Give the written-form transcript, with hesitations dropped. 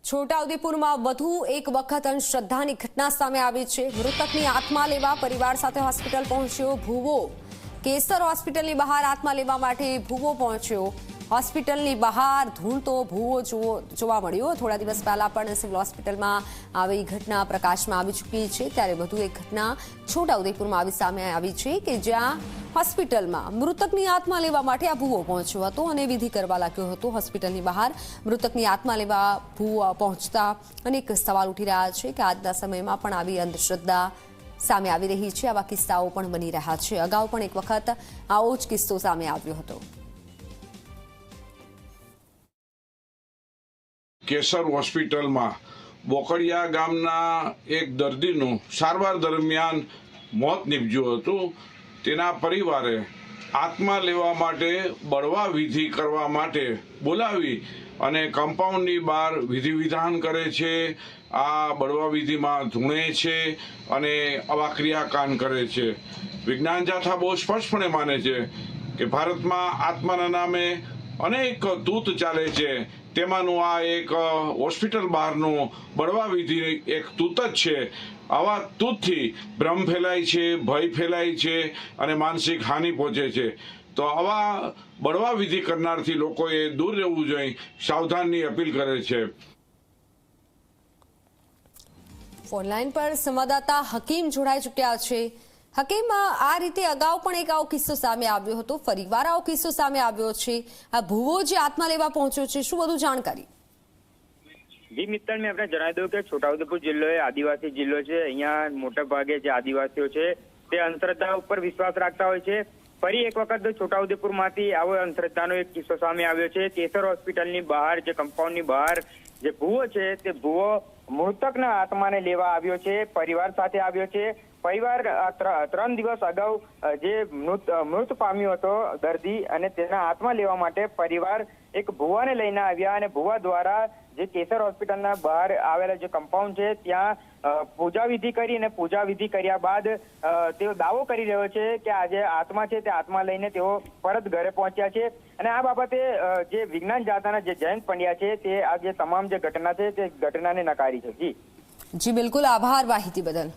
છોટાઉદેપુરમાં વધુ એક વખત અંધશ્રદ્ધાની ઘટના સામે આવી છે। મૃતકની આત્મા લેવા પરિવાર સાથે હોસ્પિટલ પહોંચ્યો ભૂવો। કેસર હોસ્પિટલની બહાર આત્મા લેવા માટે ભૂવો પહોંચ્યો। હોસ્પિટલની બહાર ધૂળતો ભૂવો જોવા મળ્યો। થોડા દિવસ પહેલા પણ સિવિલ હોસ્પિટલમાં આવી ઘટના પ્રકાશમાં આવી ચૂકી છે। ત્યારે વધુ એક ઘટના છોટાઉદેપુરમાં આવી સામે આવી છે કે જ્યાં હોસ્પિટલમાં મૃતકની આત્મા લેવા માટે આ ભૂવો પહોંચ્યો હતો અને વિધિ કરવા લાગ્યો હતો। હોસ્પિટલની બહાર મૃતકની આત્મા લેવા ભૂવો પહોંચતા અનેક સવાલ ઉઠી રહ્યા છે કે આજના સમયમાં પણ આવી અંધશ્રદ્ધા સામે આવી રહી છે। આવા કિસ્સાઓ પણ બની રહ્યા છે। અગાઉ પણ એક વખત આવો જ કિસ્સો સામે આવ્યો હતો। કેસર હોસ્પિટલમાં બોકડિયા ગામના એક દર્દીનું સારવાર દરમિયાન મોત નીપજ્યું હતું। તેના પરિવારે આત્મા લેવા માટે બળવા વિધિ કરવા માટે બોલાવી અને કમ્પાઉન્ડની બહાર વિધિ વિધાન કરે છે। આ બળવા વિધિમાં ધૂણે છે અને આવા ક્રિયાકાંડ કરે છે। વિજ્ઞાન જાથા બહુ સ્પષ્ટપણે માને છે કે ભારતમાં આત્માના નામે અનેક તૂત ચાલે છે। તેમાંનું આ એક હોસ્પિટલ બહારનું બળવા વિધિ એક તૂત જ છે। આવા તૂતથી ભ્રમ ફેલાય છે, ભય ફેલાય છે અને માનસિક હાનિ પહોંચે છે। તો આવા બળવા વિધિ કરનારથી લોકોએ દૂર રહેવું જોઈએ, સાવધાનની અપીલ કરે છે। ફોનલાઈન પર સંવાદદાતા હકીમ જોડાઈ ચૂક્યા છે। હકીમ, આ રીતે અગાઉ પણ એક આવો કિસ્સો સામે આવ્યો હતો, ફરીવાર આવો કિસ્સો સામે આવ્યો છે। આ ભૂવો જે આત્મા લેવા પહોંચ્યો છે, શું વધુ જાણકારી? જી મિત્તલ, મેં આપણે જણાવી દઉં કે છોટાઉદેપુર જિલ્લો એ આદિવાસી જિલ્લો છે। અહીંયા મોટા ભાગે જે આદિવાસીઓ છે તે અંધશ્રદ્ધા ઉપર વિશ્વાસ રાખતા હોય છે। ફરી એક વખત છોટાઉદેપુરમાંથી આવો અંધશ્રદ્ધાનો એક કિસ્સો સામે આવ્યો છે। કેસર હોસ્પિટલની બહાર જે કમ્પાઉન્ડની બહાર જે ભૂવો છે તે ભૂવો મૃતકના આત્માને લેવા આવ્યો છે, પરિવાર સાથે આવ્યો છે। પરિવાર 3 દિવસ અગાઉ જે મૃત પામ્યો હતો દર્દી અને તેના આત્મા લેવા માટે પરિવાર એક ભૂવાને લઈને આવ્યા અને ભૂવા દ્વારા જે કેસર હોસ્પિટલના બહાર આવેલા જે કમ્પાઉન્ડ છે ત્યાં પૂજા વિધિ કરી અને પૂજા વિધિ કર્યા બાદ તેઓ દાવો કરી રહ્યો છે કે આ જે આત્મા છે તે આત્મા લઈને તેઓ પરત ઘરે પહોંચ્યા છે। અને આ બાબતે જે વિજ્ઞાન જાથાના જે જયંત પંડ્યા છે તે આ જે તમામ જે ઘટના છે તે ઘટનાને નકારી છે। જી બિલકુલ, આભાર માહિતી બદલ।